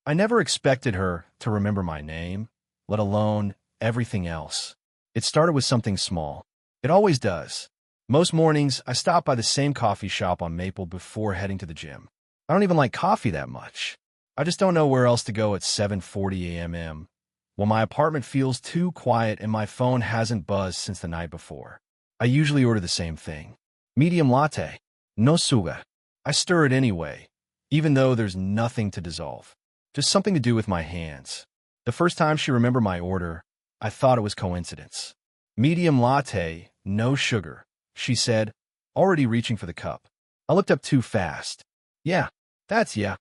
I never expected her to remember my name, let alone everything else. It started with something small. It always does. Most mornings, I stop by the same coffee shop on Maple before heading to the gym. I don't even like coffee that much. I just don't know where else to go at 7:40 a.m. Well, my apartment feels too quiet and my phone hasn't buzzed since the night before. I usually order the same thing. Medium latte. No sugar. I stir it anyway, even though there's nothing to dissolve. Just something to do with my hands. The first time she remembered my order, I thought it was coincidence. Medium latte, no sugar, she said, already reaching for the cup. I looked up too fast. Yeah, that's yeah.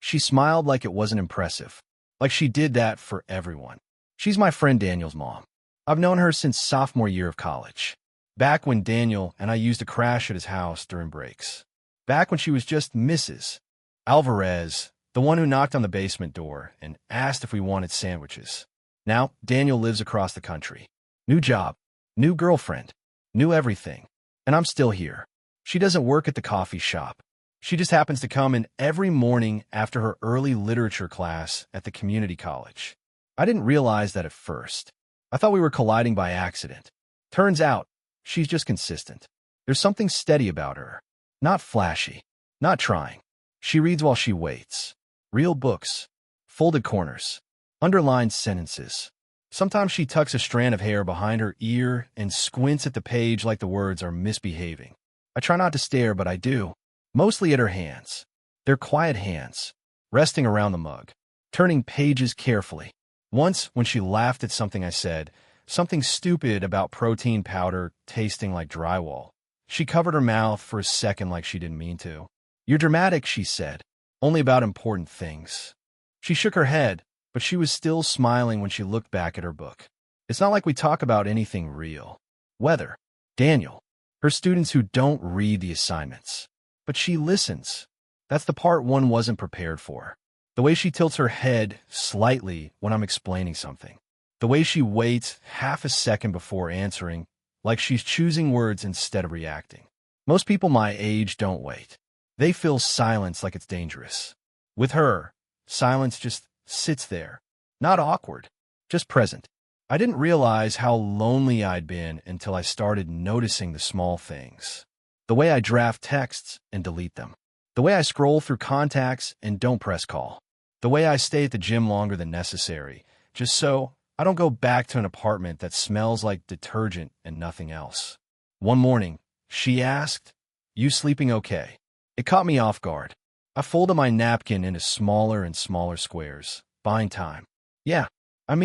She smiled like it wasn't impressive. Like she did that for everyone. She's my friend Daniel's mom. I've known her since sophomore year of college. Back when Daniel and I used to crash at his house during breaks. Back when she was just Mrs. Alvarez, the one who knocked on the basement door and asked if we wanted sandwiches. Now, Daniel lives across the country. New job, new girlfriend, new everything. And I'm still here. She doesn't work at the coffee shop. She just happens to come in every morning after her early literature class at the community college. I didn't realize that at first. I thought we were colliding by accident. Turns out, she's just consistent. There's something steady about her. Not flashy. Not trying. She reads while she waits. Real books. Folded corners. Underlined sentences. Sometimes she tucks a strand of hair behind her ear and squints at the page like the words are misbehaving. I try not to stare, but I do. Mostly at her hands. They're quiet hands, resting around the mug, turning pages carefully. Once, when she laughed at something I said, something stupid about protein powder tasting like drywall, she covered her mouth for a second like she didn't mean to. You're dramatic, she said, only about important things. She shook her head, but she was still smiling when she looked back at her book. It's not like we talk about anything real. Weather, Daniel, her students who don't read the assignments. But she listens. That's the part one wasn't prepared for. The way she tilts her head slightly when I'm explaining something. The way she waits half a second before answering, like she's choosing words instead of reacting. Most people my age don't wait. They fill silence like it's dangerous. With her, silence just sits there. Not awkward, just present. I didn't realize how lonely I'd been until I started noticing the small things. The way I draft texts and delete them. The way I scroll through contacts and don't press call. The way I stay at the gym longer than necessary, just so I don't go back to an apartment that smells like detergent and nothing else. One morning, she asked, "You sleeping okay?" It caught me off guard. I folded my napkin into smaller and smaller squares, buying time. Yeah, I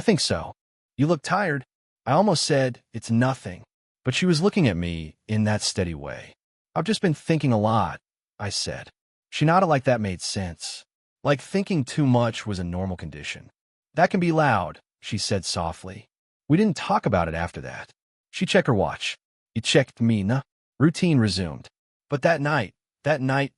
think so. You look tired. I almost said, "It's nothing." But she was looking at me in that steady way. "I've just been thinking a lot," I said. She nodded like that made sense. Like thinking too much was a normal condition. "That can be loud," she said softly. We didn't talk about it after that. She checked her watch. "You checked me, nah?" Routine resumed. But that night,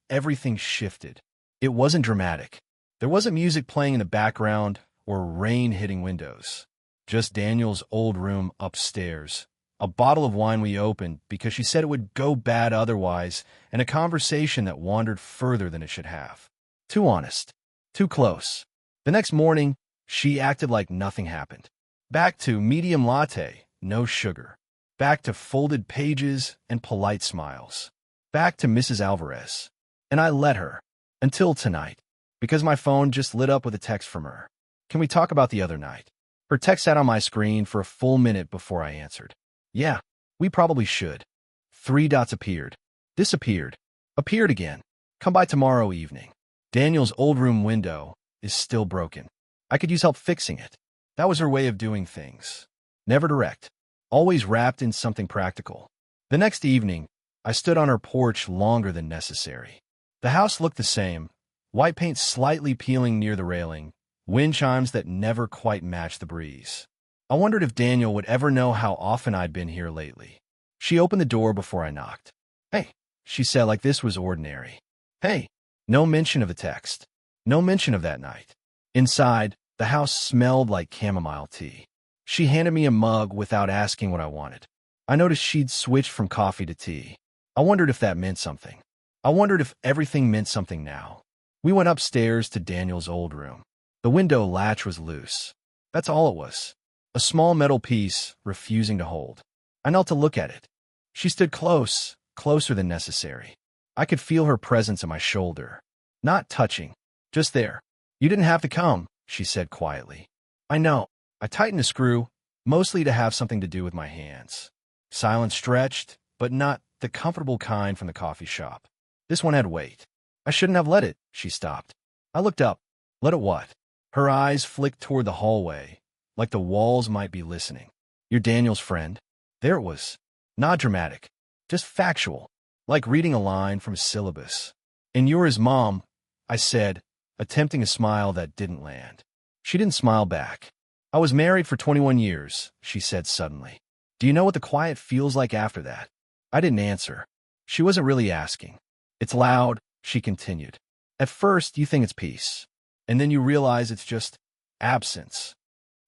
everything shifted. It wasn't dramatic. There wasn't music playing in the background or rain hitting windows. Just Daniel's old room upstairs. A bottle of wine we opened because she said it would go bad otherwise, and a conversation that wandered further than it should have. Too honest. Too close. The next morning, she acted like nothing happened. Back to medium latte, no sugar. Back to folded pages and polite smiles. Back to Mrs. Alvarez. And I let her. Until tonight. Because my phone just lit up with a text from her. "Can we talk about the other night?" Her text sat on my screen for a full minute before I answered. "Yeah, we probably should." 3 dots appeared. Disappeared. Appeared again. "Come by tomorrow evening. Daniel's old room window is still broken. I could use help fixing it." That was her way of doing things. Never direct. Always wrapped in something practical. The next evening, I stood on her porch longer than necessary. The house looked the same. White paint slightly peeling near the railing. Wind chimes that never quite matched the breeze. I wondered if Daniel would ever know how often I'd been here lately. She opened the door before I knocked. "Hey," she said like this was ordinary. "Hey." No mention of the text. No mention of that night. Inside, the house smelled like chamomile tea. She handed me a mug without asking what I wanted. I noticed she'd switched from coffee to tea. I wondered if that meant something. I wondered if everything meant something now. We went upstairs to Daniel's old room. The window latch was loose. That's all it was. A small metal piece refusing to hold. I knelt to look at it. She stood close, closer than necessary. I could feel her presence on my shoulder. Not touching, just there. You didn't have to come, she said quietly. I know. I tightened a screw, mostly to have something to do with my hands. Silence stretched, but not the comfortable kind from the coffee shop. This one had weight. I shouldn't have let it, she stopped. I looked up. Let it what? Her eyes flicked toward the hallway, like the walls might be listening. You're Daniel's friend? There it was. Not dramatic, just factual, like reading a line from a syllabus. And you're his mom, I said, attempting a smile that didn't land. She didn't smile back. I was married for 21 years, she said suddenly. Do you know what the quiet feels like after that? I didn't answer. She wasn't really asking. It's loud, she continued. At first, you think it's peace, and then you realize it's just absence.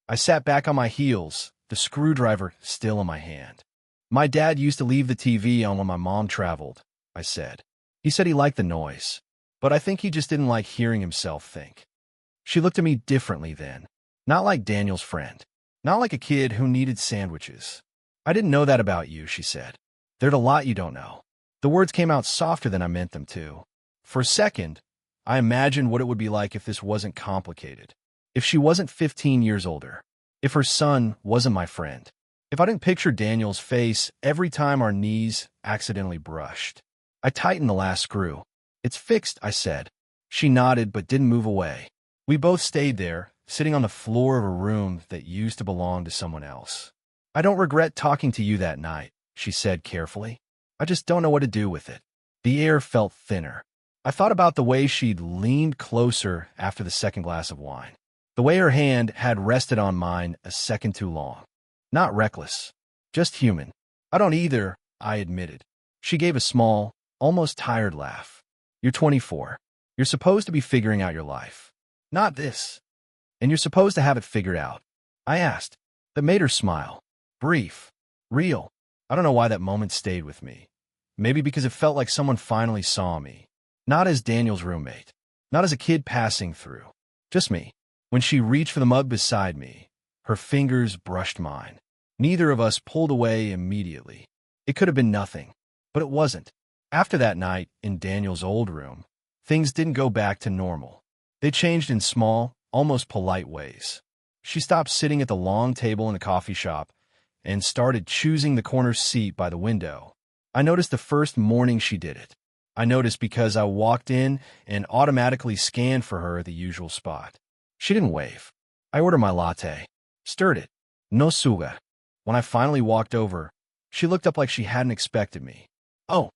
I sat back on my heels, the screwdriver still in my hand. My dad used to leave the TV on when my mom traveled, I said. He said he liked the noise, but I think he just didn't like hearing himself think. She looked at me differently then, not like Daniel's friend, not like a kid who needed sandwiches. I didn't know that about you, she said. There's a lot you don't know. The words came out softer than I meant them to. For a second, I imagined what it would be like if this wasn't complicated. If she wasn't 15 years older. If her son wasn't my friend. If I didn't picture Daniel's face every time our knees accidentally brushed. I tightened the last screw. It's fixed, I said. She nodded but didn't move away. We both stayed there, sitting on the floor of a room that used to belong to someone else. I don't regret talking to you that night, she said carefully. I just don't know what to do with it. The air felt thinner. I thought about the way she'd leaned closer after the second glass of wine. The way her hand had rested on mine a second too long. Not reckless, just human. I don't either, I admitted. She gave a small, almost tired laugh. You're 24. You're supposed to be figuring out your life. Not this. And you're supposed to have it figured out. I asked. That made her smile. Brief. Real. I don't know why that moment stayed with me. Maybe because it felt like someone finally saw me. Not as Daniel's roommate. Not as a kid passing through. Just me. When she reached for the mug beside me, her fingers brushed mine. Neither of us pulled away immediately. It could have been nothing, but it wasn't. After that night in Daniel's old room, things didn't go back to normal. They changed in small, almost polite ways. She stopped sitting at the long table in the coffee shop and started choosing the corner seat by the window. I noticed the first morning she did it. I noticed because I walked in and automatically scanned for her at the usual spot. She didn't wave. I ordered my latte. Stirred it. No sugar. When I finally walked over, she looked up like she hadn't expected me. Oh,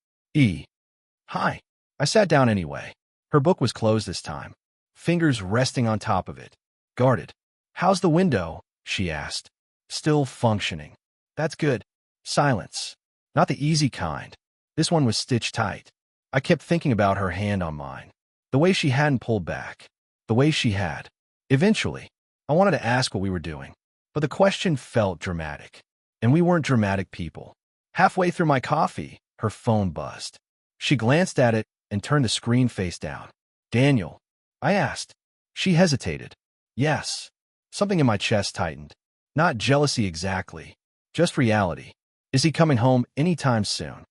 Hi. I sat down anyway. Her book was closed this time. Fingers resting on top of it. Guarded. How's the window? She asked. Still functioning. That's good. Silence. Not the easy kind. This one was stitched tight. I kept thinking about her hand on mine. The way she hadn't pulled back. The way she had. Eventually, I wanted to ask what we were doing. But the question felt dramatic. And we weren't dramatic people. Halfway through my coffee, her phone buzzed. She glanced at it and turned the screen face down. Daniel, I asked. She hesitated. Yes. Something in my chest tightened. Not jealousy exactly. Just reality. Is he coming home anytime soon?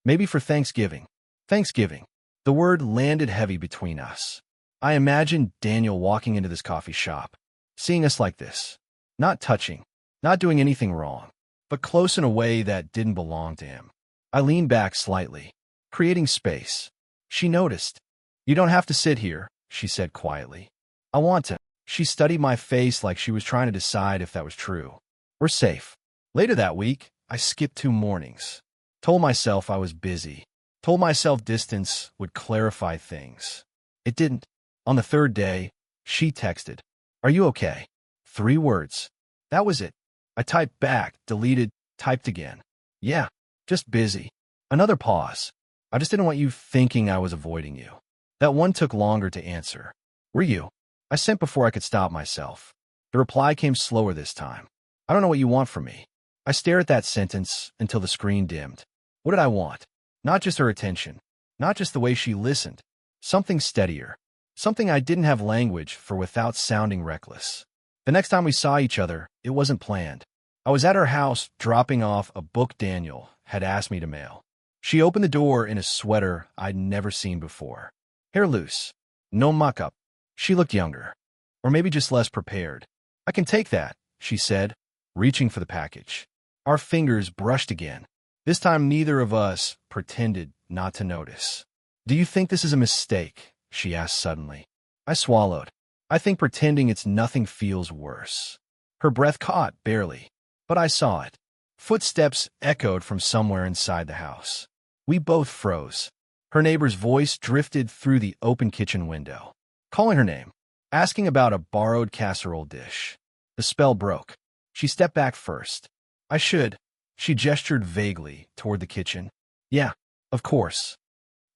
Maybe for Thanksgiving. Thanksgiving. The word landed heavy between us. I imagined Daniel walking into this coffee shop, seeing us like this. Not touching, not doing anything wrong, but close in a way that didn't belong to him. I leaned back slightly, creating space. She noticed. You don't have to sit here, she said quietly. I want to. She studied my face like she was trying to decide if that was true. We're safe. Later that week, I skipped 2 mornings. Told myself I was busy. Told myself distance would clarify things. It didn't. On the 3rd day, she texted, Are you okay? 3 words. That was it. I typed back, deleted, typed again. Yeah, just busy. Another pause. I just didn't want you thinking I was avoiding you. That one took longer to answer. Were you? I sent before I could stop myself. The reply came slower this time. I don't know what you want from me. I stared at that sentence until the screen dimmed. What did I want? Not just her attention. Not just the way she listened. Something steadier. something I didn't have language for without sounding reckless. The next time we saw each other, it wasn't planned. I was at her house dropping off a book Daniel had asked me to mail. She opened the door in a sweater I'd never seen before. Hair loose. No muck-up. She looked younger. Or maybe just less prepared. "I can take that," she said, reaching for the package. Our fingers brushed again. This time neither of us pretended not to notice. "Do you think this is a mistake?" she asked suddenly. I swallowed. "I think pretending it's nothing feels worse." Her breath caught, barely. But I saw it. Footsteps echoed from somewhere inside the house. We both froze. Her neighbor's voice drifted through the open kitchen window, calling her name, asking about a borrowed casserole dish. The spell broke. She stepped back first. "I should." She gestured vaguely toward the kitchen. "Yeah, of course."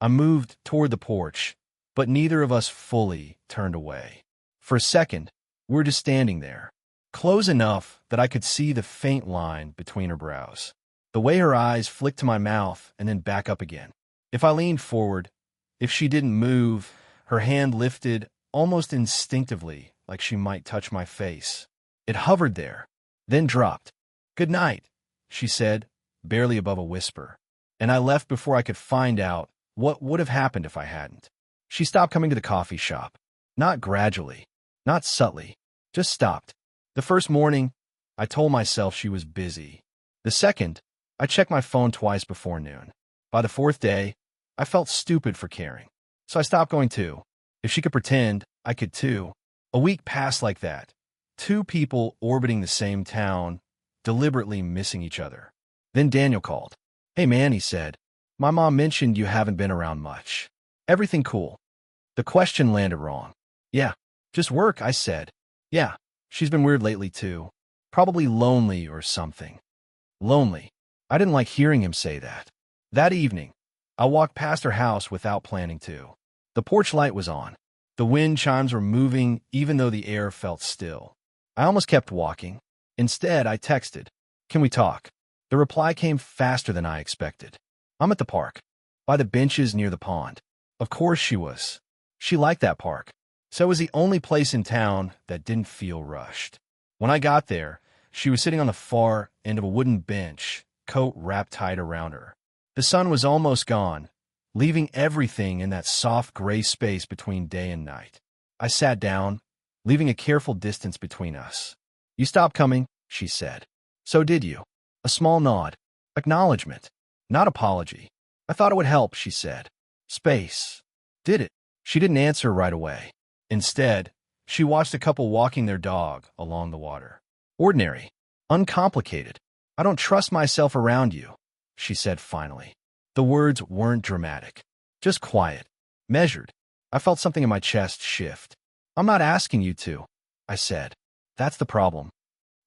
I moved toward the porch, but neither of us fully turned away. For a second, we were just standing there, close enough that I could see the faint line between her brows. The way her eyes flicked to my mouth and then back up again. If I leaned forward, if she didn't move, her hand lifted almost instinctively, like she might touch my face. It hovered there, then dropped. "Good night," she said, barely above a whisper. And I left before I could find out what would have happened if I hadn't. She stopped coming to the coffee shop. Not gradually, not subtly, just stopped. The first morning, I told myself she was busy. The second, I checked my phone twice before noon. By the fourth day, I felt stupid for caring. So I stopped going too. If she could pretend, I could too. A week passed like that. Two people orbiting the same town, deliberately missing each other. Then Daniel called. "Hey man," he said. "My mom mentioned you haven't been around much. Everything cool?" The question landed wrong. "Yeah, just work," I said. "Yeah, she's been weird lately too. Probably lonely or something." Lonely. I didn't like hearing him say that. That evening, I walked past her house without planning to. The porch light was on. The wind chimes were moving even though the air felt still. I almost kept walking. Instead, I texted, "Can we talk?" The reply came faster than I expected. "I'm at the park, by the benches near the pond." Of course she was. She liked that park. So it was the only place in town that didn't feel rushed. When I got there, she was sitting on the far end of a wooden bench, coat wrapped tight around her. The sun was almost gone, leaving everything in that soft gray space between day and night. I sat down, leaving a careful distance between us. "You stopped coming," she said. "So did you." A small nod. Acknowledgement. Not apology. "I thought it would help," she said. Space. Did it? She didn't answer right away. Instead, she watched a couple walking their dog along the water. "Ordinary. Uncomplicated. I don't trust myself around you," she said finally. The words weren't dramatic, just quiet, measured. I felt something in my chest shift. "I'm not asking you to," I said. "That's the problem."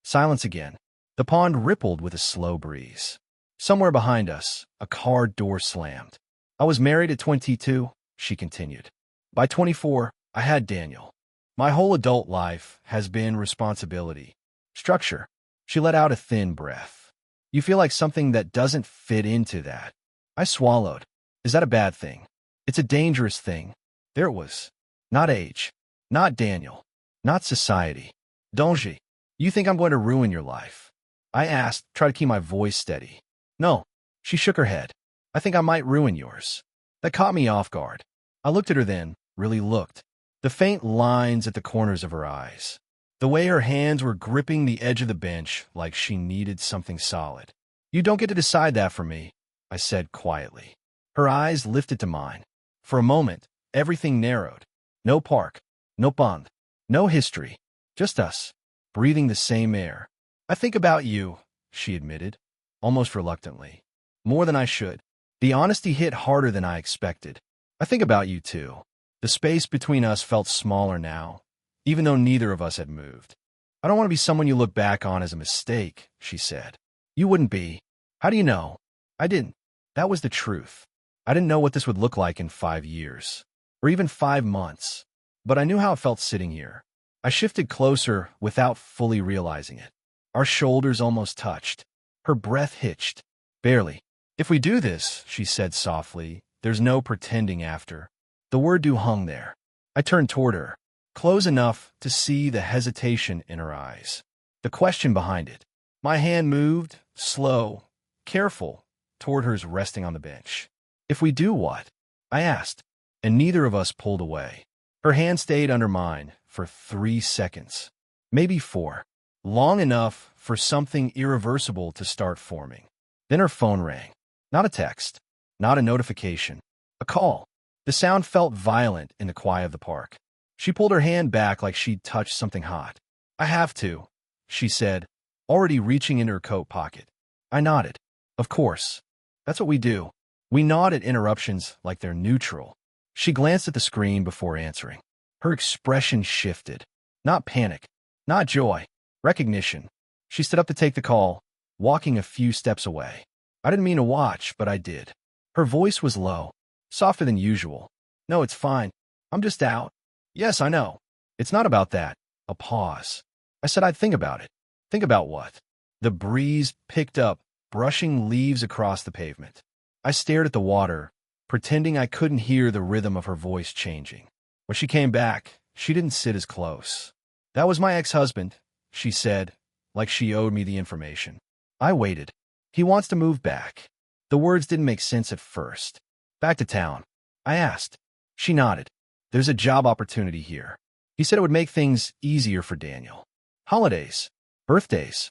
Silence again. The pond rippled with a slow breeze. Somewhere behind us, a car door slammed. "I was married at 22, she continued. By 24, I had Daniel. My whole adult life has been responsibility. Structure." She let out a thin breath. "You feel like something that doesn't fit into that." I swallowed. "Is that a bad thing?" "It's a dangerous thing." There it was. Not age. Not Daniel. Not society. "Danger. You think I'm going to ruin your life?" I asked, trying to keep my voice steady. "No." She shook her head. "I think I might ruin yours." That caught me off guard. I looked at her then, really looked. The faint lines at the corners of her eyes. The way her hands were gripping the edge of the bench like she needed something solid. "You don't get to decide that for me," I said quietly. Her eyes lifted to mine. For a moment, everything narrowed. No park, no pond, no history, just us, breathing the same air. "I think about you," she admitted, almost reluctantly. "More than I should." The honesty hit harder than I expected. "I think about you too." The space between us felt smaller now, even though neither of us had moved. "I don't want to be someone you look back on as a mistake," she said. "You wouldn't be." "How do you know?" I didn't. That was the truth. I didn't know what this would look like in 5 years, or even 5 months, but I knew how it felt sitting here. I shifted closer without fully realizing it. Our shoulders almost touched. Her breath hitched. Barely. "If we do this," she said softly, "there's no pretending after." The word "do" hung there. I turned toward her, close enough to see the hesitation in her eyes, the question behind it. My hand moved, slow, careful, toward hers resting on the bench. If we do what? I asked, and neither of us pulled away. Her hand stayed under mine for 3 seconds, maybe 4, long enough for something irreversible to start forming. Then her phone rang. Not a text, not a notification, a call. The sound felt violent in the quiet of the park. She pulled her hand back like she'd touched something hot. I have to, she said, already reaching into her coat pocket. I nodded. Of course. That's what we do. We nod at interruptions like they're neutral. She glanced at the screen before answering. Her expression shifted. Not panic, not joy, recognition. She stood up to take the call, walking a few steps away. I didn't mean to watch, but I did. Her voice was low, softer than usual. No, it's fine. I'm just out. Yes, I know. It's not about that. A pause. I said I'd think about it. Think about what? The breeze picked up, brushing leaves across the pavement. I stared at the water, pretending I couldn't hear the rhythm of her voice changing. When she came back, she didn't sit as close. That was my ex-husband, she said, like she owed me the information. I waited. He wants to move back. The words didn't make sense at first. Back to town. I asked. She nodded. There's a job opportunity here. He said it would make things easier for Daniel. Holidays. Birthdays.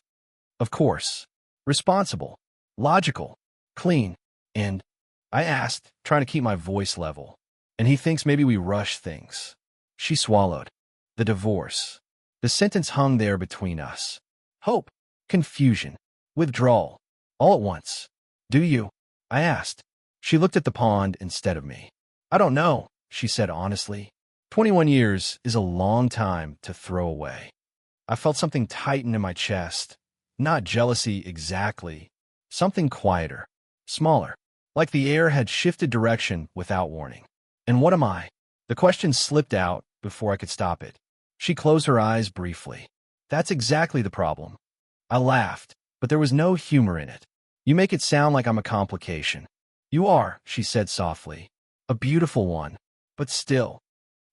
Of course. Responsible. Logical. Clean. And I asked, trying to keep my voice level. And he thinks maybe we rush things. She swallowed. The divorce. The sentence hung there between us. Hope. Confusion. Withdrawal. All at once. Do you? I asked. She looked at the pond instead of me. I don't know, she said honestly. 21 years is a long time to throw away. I felt something tighten in my chest. Not jealousy exactly. Something quieter. Smaller. Like the air had shifted direction without warning. And what am I? The question slipped out before I could stop it. She closed her eyes briefly. That's exactly the problem. I laughed, but there was no humor in it. You make it sound like I'm a complication. You are, she said softly. A beautiful one, but still.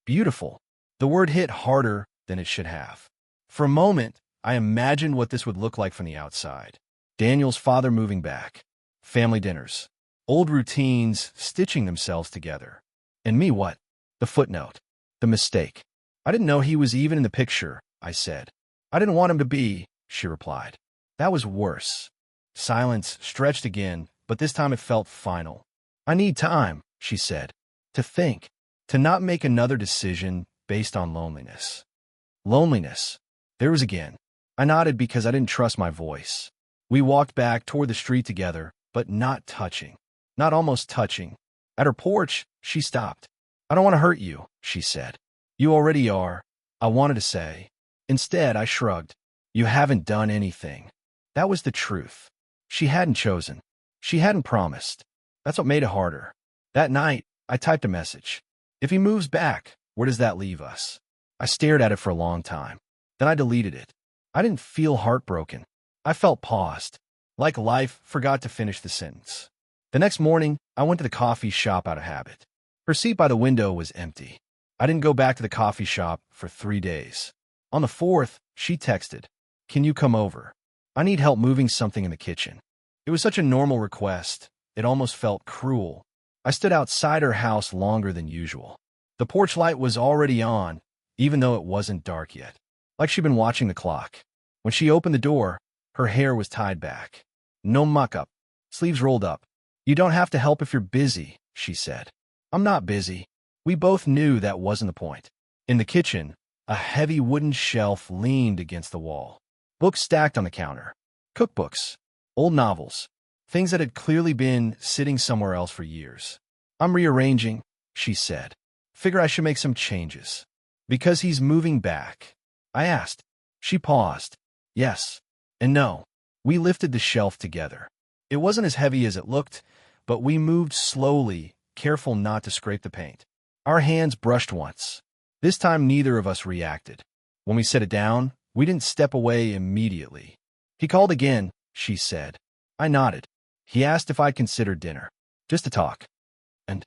Beautiful. The word hit harder than it should have. For a moment, I imagined what this would look like from the outside. Daniel's father moving back. Family dinners. Old routines stitching themselves together. And me what? The footnote. The mistake. I didn't know he was even in the picture, I said. I didn't want him to be, she replied. That was worse. Silence stretched again, but this time it felt final. I need time, she said. To think. To not make another decision based on loneliness. Loneliness. There was again. I nodded because I didn't trust my voice. We walked back toward the street together, but not touching. Not almost touching. At her porch, she stopped. I don't want to hurt you, she said. You already are, I wanted to say. Instead, I shrugged. You haven't done anything. That was the truth. She hadn't chosen. She hadn't promised. That's what made it harder. That night, I typed a message. If he moves back, where does that leave us? I stared at it for a long time. Then I deleted it. I didn't feel heartbroken. I felt paused, like life forgot to finish the sentence. The next morning, I went to the coffee shop out of habit. Her seat by the window was empty. I didn't go back to the coffee shop for 3 days. On the 4th, she texted, "Can you come over? I need help moving something in the kitchen." It was such a normal request, it almost felt cruel. I stood outside her house longer than usual. The porch light was already on, even though it wasn't dark yet. Like she'd been watching the clock. When she opened the door, her hair was tied back. No muck-up. Sleeves rolled up. "You don't have to help if you're busy," she said. "I'm not busy." We both knew that wasn't the point. In the kitchen, a heavy wooden shelf leaned against the wall. Books stacked on the counter. Cookbooks. Old novels. Things that had clearly been sitting somewhere else for years. "I'm rearranging," she said. "Figure I should make some changes." "Because he's moving back?" I asked. She paused. Yes. And no. We lifted the shelf together. It wasn't as heavy as it looked, but we moved slowly, careful not to scrape the paint. Our hands brushed once. This time neither of us reacted. When we set it down, we didn't step away immediately. "He called again," she said. I nodded. He asked if I'd considered dinner. Just to talk. And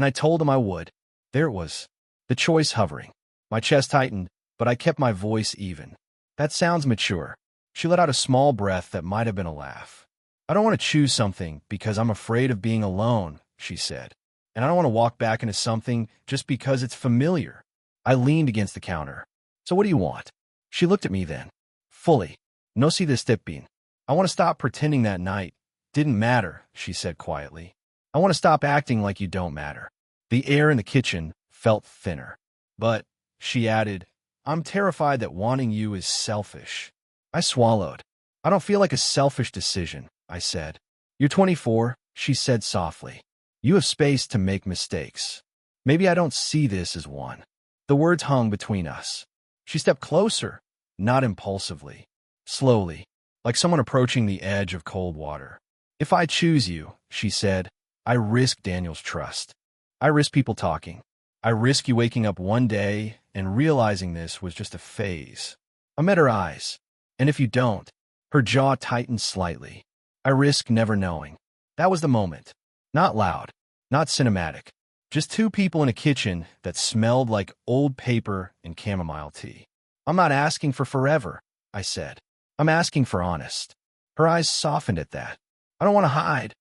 I told him I would. There it was. the choice hovering. My chest tightened, but I kept my voice even. That sounds mature. She let out a small breath that might have been a laugh. I don't want to choose something because I'm afraid of being alone, she said. And I don't want to walk back into something just because it's familiar. I leaned against the counter. So what do you want? She looked at me then. Fully. No si destipin. I want to stop pretending that night didn't matter, she said quietly. I want to stop acting like you don't matter. The air in the kitchen felt thinner. But, she added, I'm terrified that wanting you is selfish. I swallowed. I don't feel like a selfish decision, I said. You're 24, she said softly. You have space to make mistakes. Maybe I don't see this as one. The words hung between us. She stepped closer, not impulsively, slowly, like someone approaching the edge of cold water. If I choose you, she said, I risk Daniel's trust. I risk people talking. I risk you waking up one day and realizing this was just a phase. I met her eyes. And if you don't, her jaw tightened slightly. I risk never knowing. That was the moment. Not loud, not cinematic. Just two people in a kitchen that smelled like old paper and chamomile tea. I'm not asking for forever, I said. I'm asking for honest. Her eyes softened at that. I don't want to hide,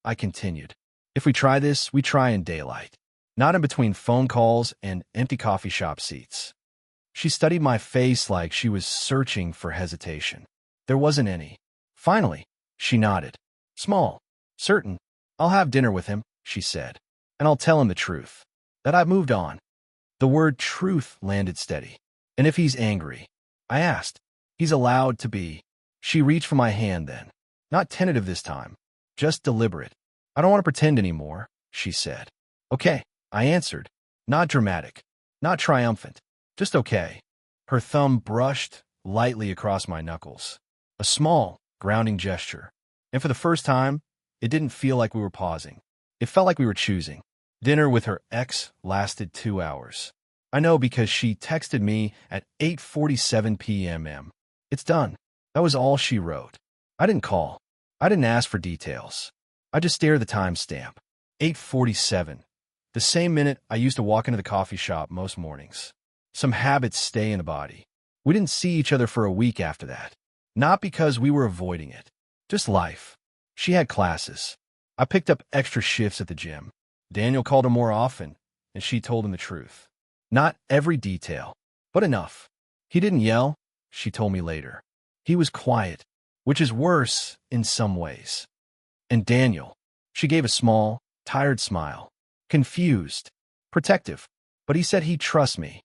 I continued. If we try this, we try in daylight, not in between phone calls and empty coffee shop seats. She studied my face like she was searching for hesitation. There wasn't any. Finally, she nodded. Small. Certain. I'll have dinner with him, she said. And I'll tell him the truth. That I've moved on. The word truth landed steady. And if he's angry? I asked. He's allowed to be. She reached for my hand then. Not tentative this time. Just deliberate. I don't want to pretend anymore, she said. Okay, I answered. Not dramatic. Not triumphant. Just okay. Her thumb brushed lightly across my knuckles. A small, grounding gesture. And for the first time, it didn't feel like we were pausing. It felt like we were choosing. Dinner with her ex lasted 2 hours. I know because she texted me at 8:47 p.m. It's done. That was all she wrote. I didn't call. I didn't ask for details. I just stared at the timestamp. 8:47. The same minute I used to walk into the coffee shop most mornings. Some habits stay in the body. We didn't see each other for a week after that. Not because we were avoiding it. Just life. She had classes. I picked up extra shifts at the gym. Daniel called her more often, and she told him the truth. Not every detail, but enough. He didn't yell, she told me later. He was quiet, which is worse in some ways. And Daniel, she gave a small, tired smile. Confused, protective, but he said he'd trust me.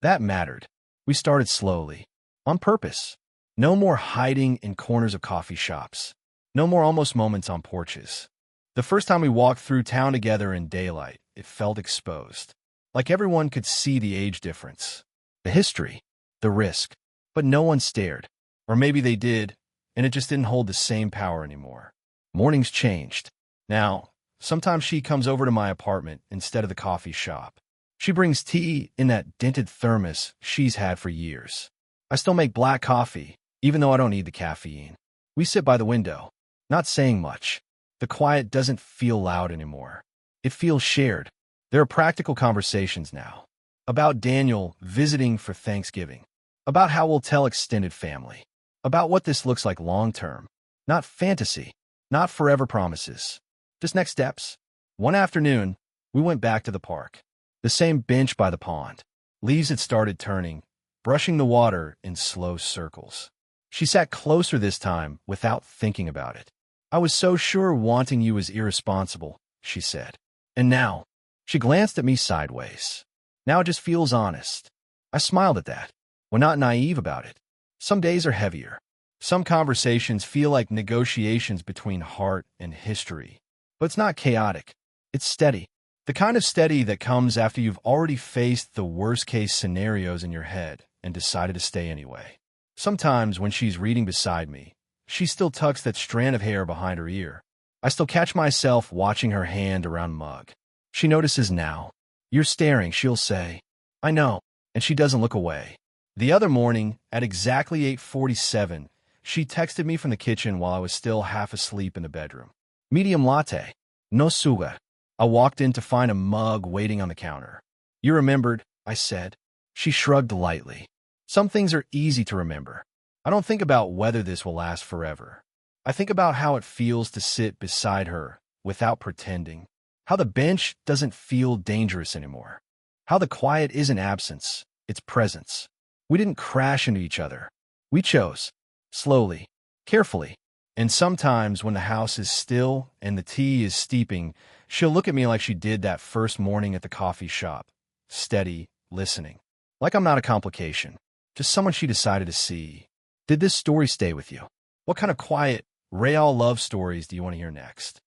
That mattered. We started slowly, on purpose. No more hiding in corners of coffee shops. No more almost moments on porches. The first time we walked through town together in daylight, it felt exposed. Like everyone could see the age difference, the history, the risk. But no one stared. Or maybe they did, and it just didn't hold the same power anymore. Mornings changed. Now, sometimes she comes over to my apartment instead of the coffee shop. She brings tea in that dented thermos she's had for years. I still make black coffee, even though I don't need the caffeine. We sit by the window, not saying much. The quiet doesn't feel loud anymore. It feels shared. There are practical conversations now. About Daniel visiting for Thanksgiving. About how we'll tell extended family. About what this looks like long-term. Not fantasy. Not forever promises. Just next steps. One afternoon, we went back to the park. The same bench by the pond. Leaves had started turning, brushing the water in slow circles. She sat closer this time without thinking about it. I was so sure wanting you was irresponsible, she said. And now, she glanced at me sideways. Now it just feels honest. I smiled at that. We're not naive about it. Some days are heavier. Some conversations feel like negotiations between heart and history. But it's not chaotic. It's steady. The kind of steady that comes after you've already faced the worst-case scenarios in your head and decided to stay anyway. Sometimes when she's reading beside me, she still tucks that strand of hair behind her ear. I still catch myself watching her hand around mug. She notices now. You're staring, she'll say. I know, and she doesn't look away. The other morning, at exactly 8:47, she texted me from the kitchen while I was still half asleep in the bedroom. Medium latte. No sugar. I walked in to find a mug waiting on the counter. You remembered, I said. She shrugged lightly. Some things are easy to remember. I don't think about whether this will last forever. I think about how it feels to sit beside her without pretending. How the bench doesn't feel dangerous anymore. How the quiet isn't absence, it's presence. We didn't crash into each other. We chose. Slowly. Carefully. And sometimes when the house is still and the tea is steeping, she'll look at me like she did that first morning at the coffee shop. Steady, listening. Like I'm not a complication. Just someone she decided to see. Did this story stay with you? What kind of quiet, real love stories do you want to hear next?